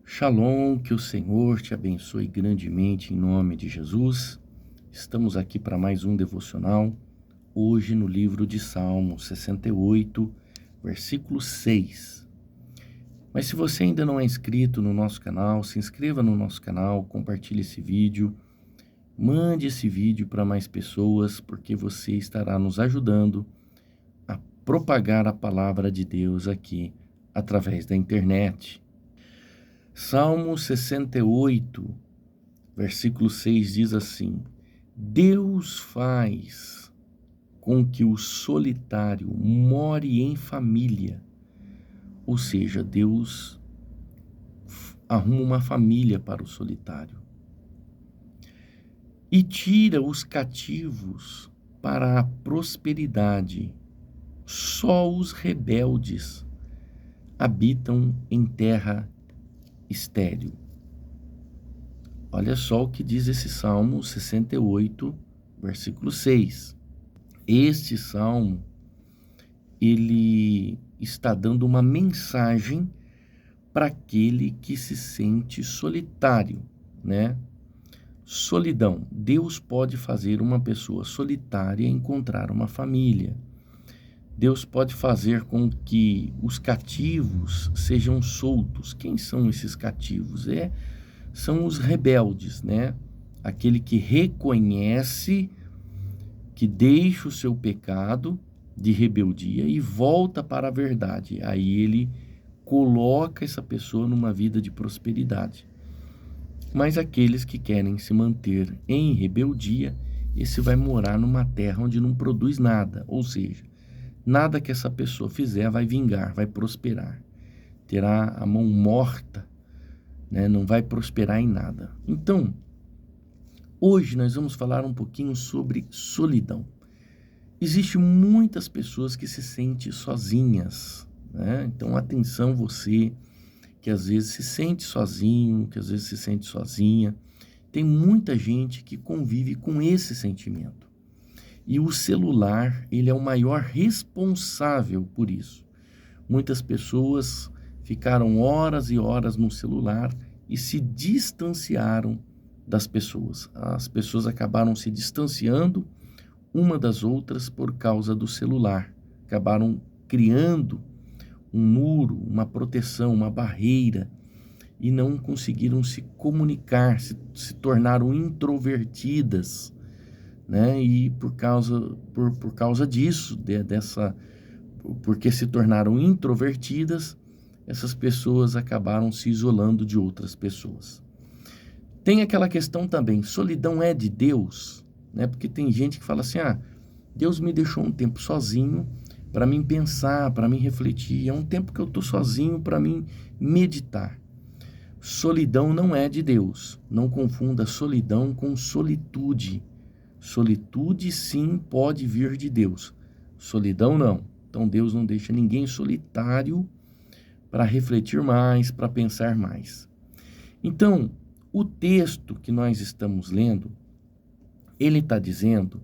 Shalom, que o Senhor te abençoe grandemente em nome de Jesus. Estamos aqui para mais um devocional, hoje no livro de Salmos 68, versículo 6. Mas se você ainda não é inscrito no nosso canal, se inscreva no nosso canal, compartilhe esse vídeo, mande esse vídeo para mais pessoas, porque você estará nos ajudando a propagar a palavra de Deus aqui através da internet. Salmo 68, versículo 6 diz assim: Deus faz com que o solitário more em família. Ou seja, Deus arruma uma família para o solitário. E tira os cativos para a prosperidade. Só os rebeldes habitam em terra estéril. Olha só o que diz esse Salmo 68, versículo 6. Este salmo, ele está dando uma mensagem para aquele que se sente solitário, né? Solidão. Deus pode fazer uma pessoa solitária encontrar uma família. Deus pode fazer com que os cativos sejam soltos. Quem são esses cativos? São os rebeldes, né? Aquele que reconhece, que deixa o seu pecado de rebeldia e volta para a verdade. Aí ele coloca essa pessoa numa vida de prosperidade. Mas aqueles que querem se manter em rebeldia, esse vai morar numa terra onde não produz nada, ou seja, nada que essa pessoa fizer vai vingar, vai prosperar. Terá a mão morta, né? Não vai prosperar em nada. Então, hoje nós vamos falar um pouquinho sobre solidão. Existem muitas pessoas que se sentem sozinhas, né? Então, atenção você que às vezes se sente sozinho, que às vezes se sente sozinha. Tem muita gente que convive com esse sentimento. E o celular, ele é o maior responsável por isso. Muitas pessoas ficaram horas e horas no celular e se distanciaram das pessoas. As pessoas acabaram se distanciando uma das outras por causa do celular. Acabaram criando um muro, uma proteção, uma barreira e não conseguiram se comunicar, se tornaram introvertidas, né? E por causa disso, porque se tornaram introvertidas, essas pessoas acabaram se isolando de outras pessoas. Tem aquela questão também, solidão é de Deus, né? Porque tem gente que fala assim, Deus me deixou um tempo sozinho para mim pensar, para mim refletir, é um tempo que eu estou sozinho para mim meditar. Solidão não é de Deus, não confunda solidão com solitude. Solitude, sim, pode vir de Deus. Solidão, não. Então, Deus não deixa ninguém solitário para refletir mais, para pensar mais. Então, o texto que nós estamos lendo, ele está dizendo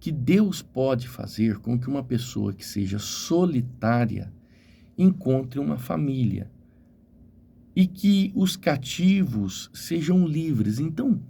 que Deus pode fazer com que uma pessoa que seja solitária encontre uma família e que os cativos sejam livres. Então,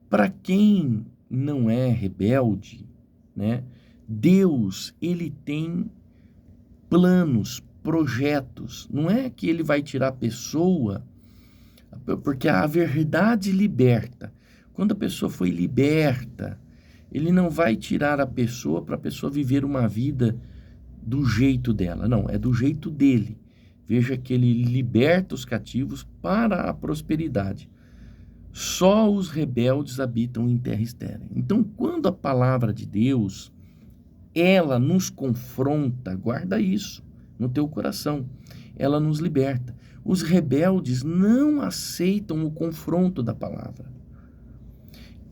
para quem não é rebelde, né? Deus, ele tem planos, projetos. Não é que ele vai tirar a pessoa, porque a verdade liberta. Quando a pessoa foi liberta, ele não vai tirar a pessoa para a pessoa viver uma vida do jeito dela. Não, é do jeito dele. Veja que ele liberta os cativos para a prosperidade. Só os rebeldes habitam em terra estéril. Então, quando a palavra de Deus, ela nos confronta, guarda isso no teu coração, ela nos liberta. Os rebeldes não aceitam o confronto da palavra.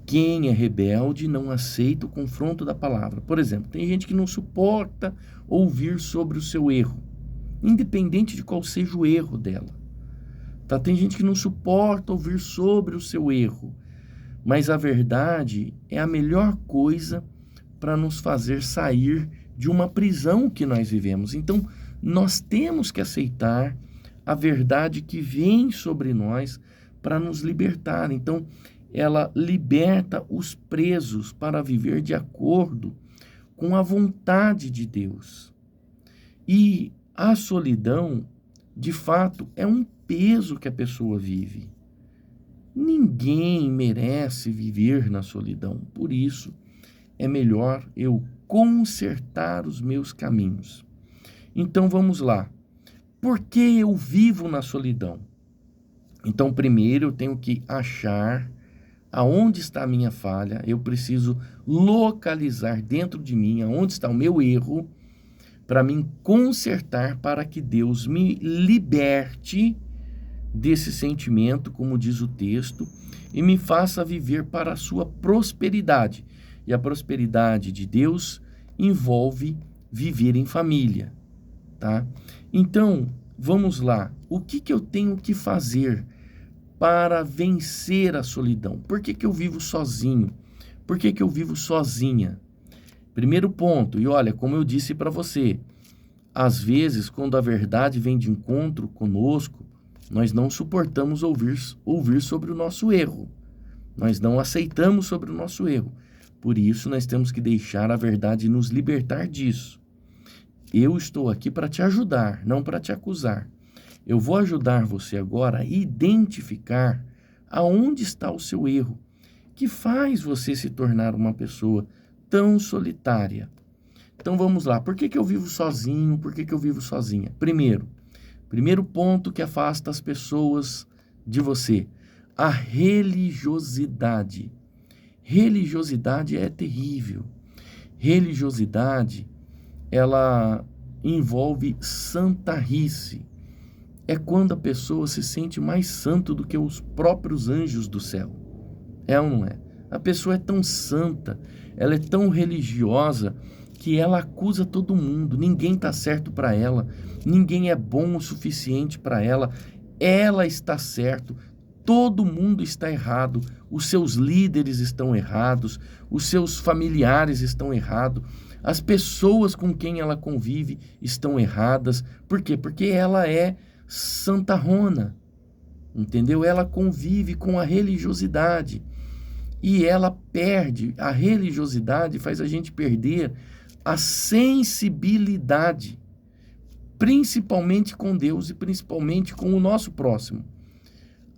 Quem é rebelde não aceita o confronto da palavra. Por exemplo, tem gente que não suporta ouvir sobre o seu erro, independente de qual seja o erro dela. Tá? Tem gente que não suporta ouvir sobre o seu erro, mas a verdade é a melhor coisa para nos fazer sair de uma prisão que nós vivemos. Então, nós temos que aceitar a verdade que vem sobre nós para nos libertar. Então, ela liberta os presos para viver de acordo com a vontade de Deus. E a solidão, de fato, é um peso que a pessoa vive. Ninguém merece viver na solidão. Por isso, é melhor eu consertar os meus caminhos. Então, vamos lá. Por que eu vivo na solidão? Então, primeiro eu tenho que achar aonde está a minha falha. Eu preciso localizar dentro de mim aonde está o meu erro para mim consertar, para que Deus me liberte desse sentimento, como diz o texto, e me faça viver para a sua prosperidade. E a prosperidade de Deus envolve viver em família, tá? Então, vamos lá. O que eu tenho que fazer para vencer a solidão? Por que eu vivo sozinho? Por que eu vivo sozinha? Primeiro ponto, e olha, como eu disse para você, às vezes, quando a verdade vem de encontro conosco, nós não suportamos ouvir sobre o nosso erro. Nós não aceitamos sobre o nosso erro. Por isso, nós temos que deixar a verdade nos libertar disso. Eu estou aqui para te ajudar, não para te acusar. Eu vou ajudar você agora a identificar aonde está o seu erro, que faz você se tornar uma pessoa tão solitária. Então vamos lá, por que eu vivo sozinho? Por que eu vivo sozinha? Primeiro ponto que afasta as pessoas de você, a religiosidade. Religiosidade é terrível. Religiosidade, ela envolve santarrice. É quando a pessoa se sente mais santo do que os próprios anjos do céu. É ou não é? A pessoa é tão santa, ela é tão religiosa, que ela acusa todo mundo. Ninguém está certo para ela, ninguém é bom o suficiente para ela. Ela está certo, todo mundo está errado. Os seus líderes estão errados, os seus familiares estão errados, as pessoas com quem ela convive estão erradas. Por quê? Porque ela é santarrona, entendeu? Ela convive com a religiosidade e ela perde. A religiosidade faz a gente perder a sensibilidade, principalmente com Deus e principalmente com o nosso próximo.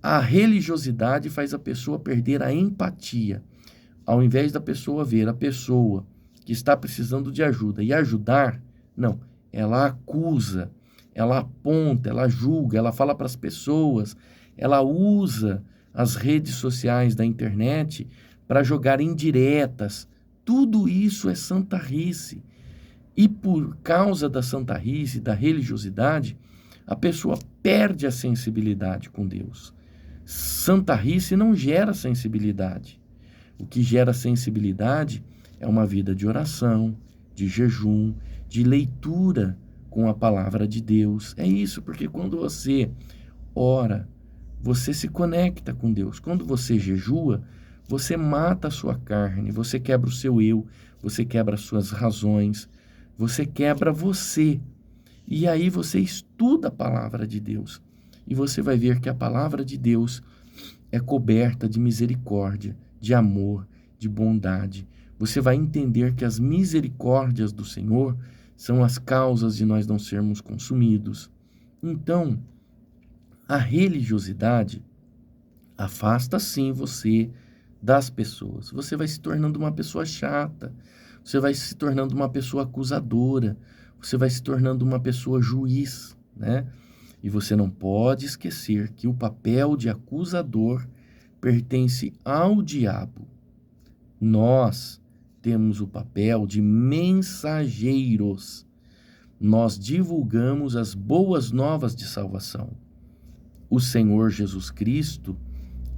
A religiosidade faz a pessoa perder a empatia. Ao invés da pessoa ver a pessoa que está precisando de ajuda e ajudar, não, ela acusa, ela aponta, ela julga, ela fala para as pessoas, ela usa as redes sociais da internet para jogar indiretas. Tudo isso é santarrice. E por causa da santarrice, da religiosidade, a pessoa perde a sensibilidade com Deus. Santarrice não gera sensibilidade. O que gera sensibilidade é uma vida de oração, de jejum, de leitura com a palavra de Deus. É isso, porque quando você ora, você se conecta com Deus. Quando você jejua, você mata a sua carne, você quebra o seu eu, você quebra as suas razões, você quebra você. E aí você estuda a palavra de Deus. E você vai ver que a palavra de Deus é coberta de misericórdia, de amor, de bondade. Você vai entender que as misericórdias do Senhor são as causas de nós não sermos consumidos. Então, a religiosidade afasta sim você das pessoas. Você vai se tornando uma pessoa chata, você vai se tornando uma pessoa acusadora, você vai se tornando uma pessoa juiz, né? E você não pode esquecer que o papel de acusador pertence ao diabo. Nós temos o papel de mensageiros. Nós divulgamos as boas novas de salvação. O Senhor Jesus Cristo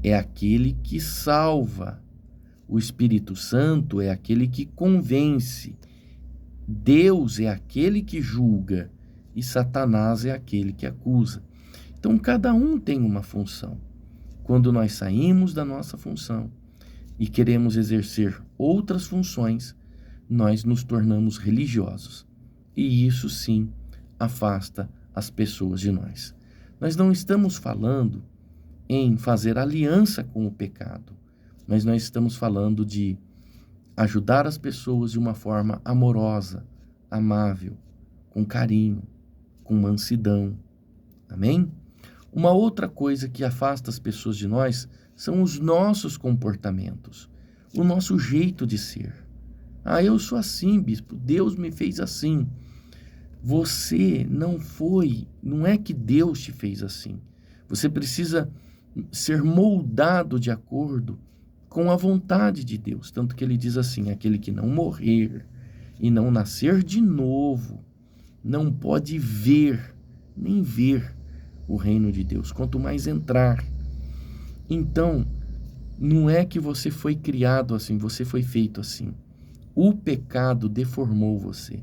é aquele que salva. O Espírito Santo é aquele que convence. Deus é aquele que julga e Satanás é aquele que acusa. Então, cada um tem uma função. Quando nós saímos da nossa função e queremos exercer outras funções, nós nos tornamos religiosos. E isso, sim, afasta as pessoas de nós. Nós não estamos falando em fazer aliança com o pecado, mas nós estamos falando de ajudar as pessoas de uma forma amorosa, amável, com carinho, com mansidão. Amém? Uma outra coisa que afasta as pessoas de nós são os nossos comportamentos, o nosso jeito de ser. Ah, eu sou assim, bispo, Deus me fez assim. Você não é que Deus te fez assim. Você precisa ser moldado de acordo com a vontade de Deus. Tanto que ele diz assim, aquele que não morrer e não nascer de novo, não pode ver, nem ver o reino de Deus, quanto mais entrar. Então, não é que você foi criado assim, você foi feito assim. O pecado deformou você.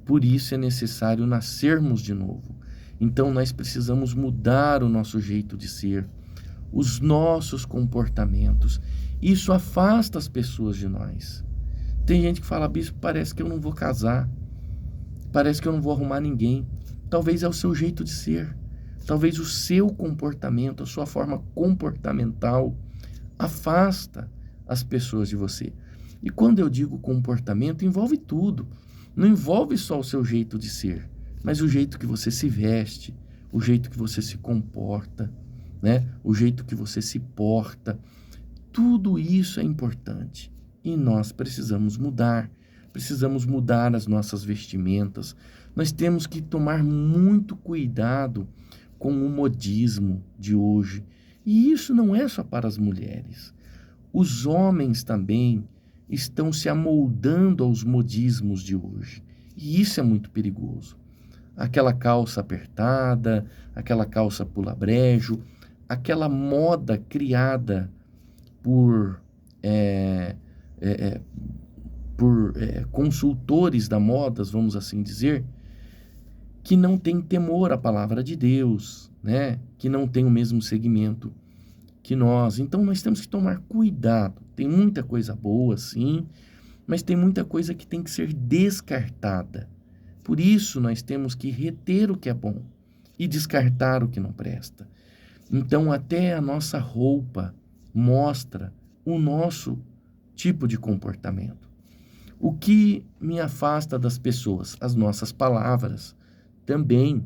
Por isso é necessário nascermos de novo. Então nós precisamos mudar o nosso jeito de ser, os nossos comportamentos. Isso afasta as pessoas de nós. Tem gente que fala, bispo, parece que eu não vou casar, parece que eu não vou arrumar ninguém. Talvez é o seu jeito de ser, talvez o seu comportamento, a sua forma comportamental afasta as pessoas de você. E quando eu digo comportamento, envolve tudo. Não envolve só o seu jeito de ser, mas o jeito que você se veste, o jeito que você se comporta, né? O jeito que você se porta. Tudo isso é importante e nós precisamos mudar as nossas vestimentas. Nós temos que tomar muito cuidado com o modismo de hoje. E isso não é só para as mulheres. Os homens também estão se amoldando aos modismos de hoje. E isso é muito perigoso. Aquela calça apertada, aquela calça pula-brejo, aquela moda criada por consultores da moda, vamos assim dizer, que não tem temor à palavra de Deus, né? Que não tem o mesmo segmento que nós. Então nós temos que tomar cuidado. Tem muita coisa boa, sim, mas tem muita coisa que tem que ser descartada. Por isso nós temos que reter o que é bom e descartar o que não presta. Então até a nossa roupa mostra o nosso tipo de comportamento. O que me afasta das pessoas? As nossas palavras. Também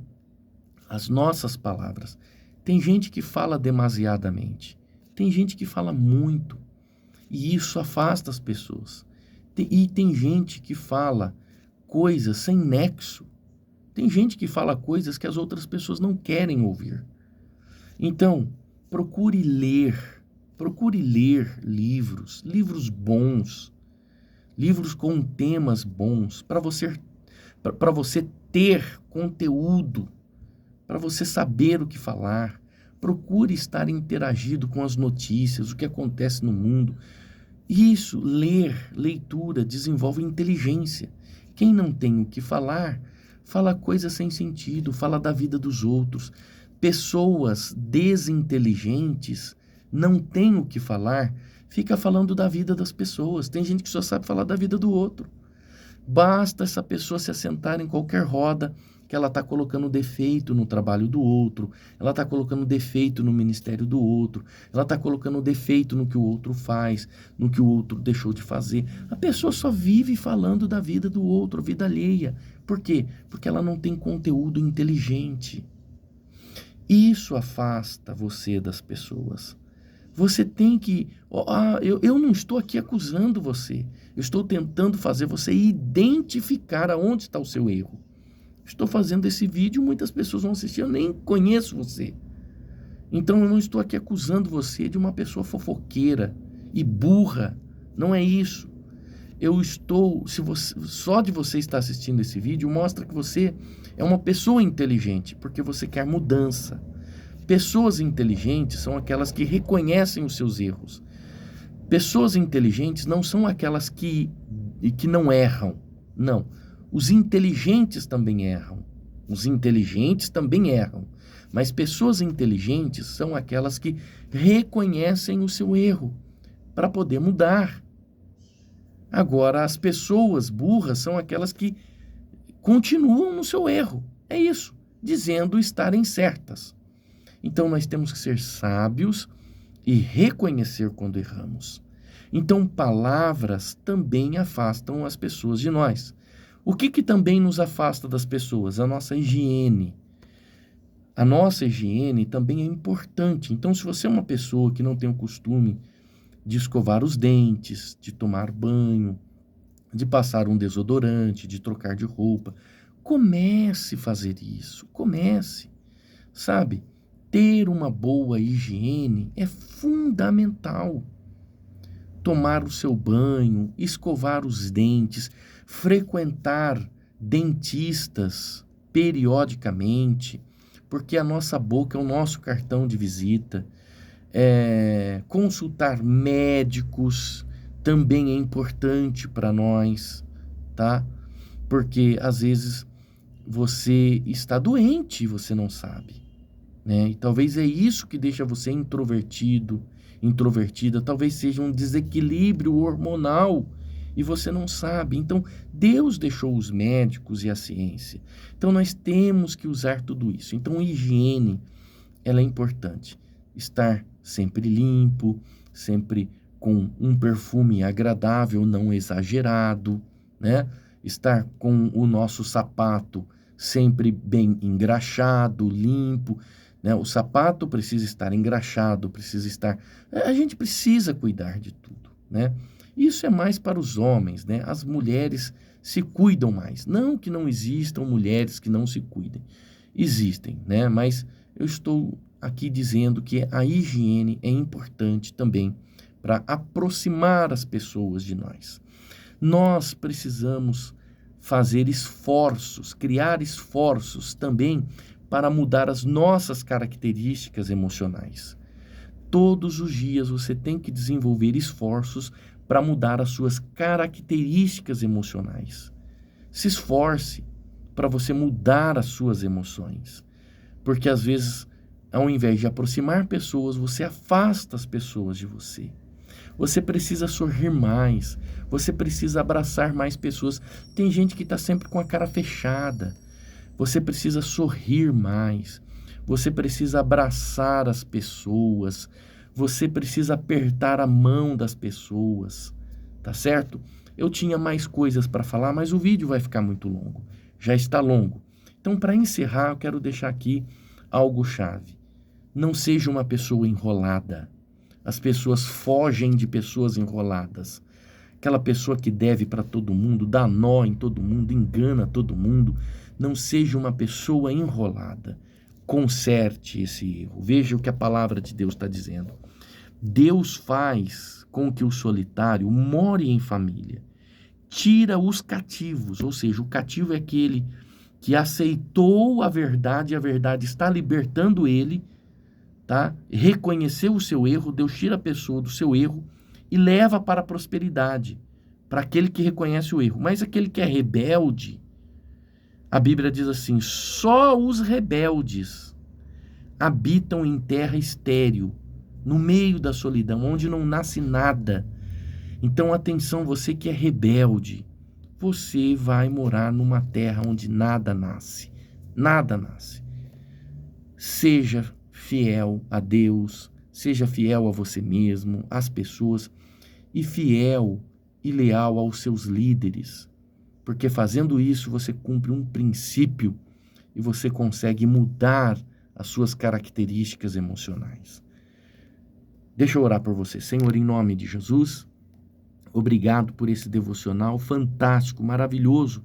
as nossas palavras. Tem gente que fala demasiadamente. Tem gente que fala muito. E isso afasta as pessoas. E tem gente que fala coisas sem nexo. Tem gente que fala coisas que as outras pessoas não querem ouvir. Então, procure ler livros bons, livros com temas bons, para você ter conteúdo, para você saber o que falar. Procure estar interagido com as notícias, o que acontece no mundo. Isso, leitura, desenvolve inteligência. Quem não tem o que falar, fala coisas sem sentido, fala da vida dos outros. Pessoas desinteligentes não têm o que falar, fica falando da vida das pessoas. Tem gente que só sabe falar da vida do outro. Basta essa pessoa se assentar em qualquer roda que ela está colocando defeito no trabalho do outro, ela está colocando defeito no ministério do outro, ela está colocando defeito no que o outro faz, no que o outro deixou de fazer. A pessoa só vive falando da vida do outro, vida alheia. Por quê? Porque ela não tem conteúdo inteligente. Isso afasta você das pessoas. Você tem que... eu não estou aqui acusando você. Eu estou tentando fazer você identificar aonde está o seu erro. Estou fazendo esse vídeo, muitas pessoas vão assistir, eu nem conheço você. Então eu não estou aqui acusando você de uma pessoa fofoqueira e burra. Não é isso. Só de você estar assistindo esse vídeo mostra que você é uma pessoa inteligente, porque você quer mudança. Pessoas inteligentes são aquelas que reconhecem os seus erros. Pessoas inteligentes não são aquelas que não erram. Não. Os inteligentes também erram. Os inteligentes também erram. Mas pessoas inteligentes são aquelas que reconhecem o seu erro para poder mudar. Agora, as pessoas burras são aquelas que continuam no seu erro. É isso, dizendo estarem certas. Então nós temos que ser sábios e reconhecer quando erramos. Então palavras também afastam as pessoas de nós. O que também nos afasta das pessoas? A nossa higiene. A nossa higiene também é importante. Então, se você é uma pessoa que não tem o costume de escovar os dentes, de tomar banho, de passar um desodorante, de trocar de roupa, comece a fazer isso. Comece. Sabe? Ter uma boa higiene é fundamental. Tomar o seu banho, escovar os dentes, frequentar dentistas periodicamente, porque a nossa boca é o nosso cartão de visita. Consultar médicos também é importante para nós, tá? Porque às vezes você está doente e você não sabe, né? E talvez é isso que deixa você introvertido, introvertida, talvez seja um desequilíbrio hormonal e você não sabe. Então, Deus deixou os médicos e a ciência. Então, nós temos que usar tudo isso. Então, higiene, ela é importante. Estar sempre limpo, sempre com um perfume agradável, não exagerado, né? Estar com o nosso sapato sempre bem engraxado, limpo, né? O sapato precisa estar engraxado, precisa estar... A gente precisa cuidar de tudo, né? Isso é mais para os homens, né? As mulheres se cuidam mais. Não que não existam mulheres que não se cuidem. Existem, né? Mas eu estou aqui dizendo que a higiene é importante também para aproximar as pessoas de nós. Nós precisamos fazer esforços, criar esforços também para mudar as nossas características emocionais. Todos os dias você tem que desenvolver esforços para mudar as suas características emocionais. Se esforce para você mudar as suas emoções, porque às vezes, ao invés de aproximar pessoas, você afasta as pessoas de você. Você precisa sorrir mais, você precisa abraçar mais pessoas. Tem gente que está sempre com a cara fechada. Você precisa sorrir mais, você precisa abraçar as pessoas, você precisa apertar a mão das pessoas, tá certo? Eu tinha mais coisas para falar, mas o vídeo vai ficar muito longo, já está longo. Então, para encerrar, eu quero deixar aqui algo chave. Não seja uma pessoa enrolada. As pessoas fogem de pessoas enroladas. Aquela pessoa que deve para todo mundo, dá nó em todo mundo, engana todo mundo. Não seja uma pessoa enrolada. Conserte esse erro. Veja o que a palavra de Deus está dizendo. Deus faz com que o solitário more em família. Tira os cativos, ou seja, o cativo é aquele que aceitou a verdade e a verdade está libertando ele, tá? Reconheceu o seu erro, Deus tira a pessoa do seu erro e leva para a prosperidade, para aquele que reconhece o erro. Mas aquele que é rebelde, a Bíblia diz assim, só os rebeldes habitam em terra estéril, no meio da solidão, onde não nasce nada. Então, atenção, você que é rebelde, você vai morar numa terra onde nada nasce. Nada nasce. Seja fiel a Deus, seja fiel a você mesmo, às pessoas, e fiel e leal aos seus líderes. Porque fazendo isso, você cumpre um princípio e você consegue mudar as suas características emocionais. Deixa eu orar por você. Senhor, em nome de Jesus, obrigado por esse devocional fantástico, maravilhoso,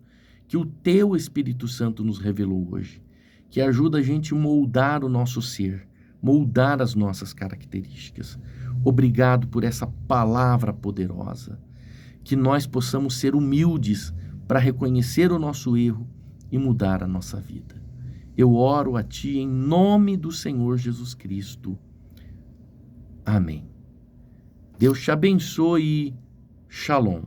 que o Teu Espírito Santo nos revelou hoje, que ajuda a gente a moldar o nosso ser, moldar as nossas características. Obrigado por essa palavra poderosa, que nós possamos ser humildes para reconhecer o nosso erro e mudar a nossa vida. Eu oro a Ti em nome do Senhor Jesus Cristo. Amém. Deus te abençoe. Shalom.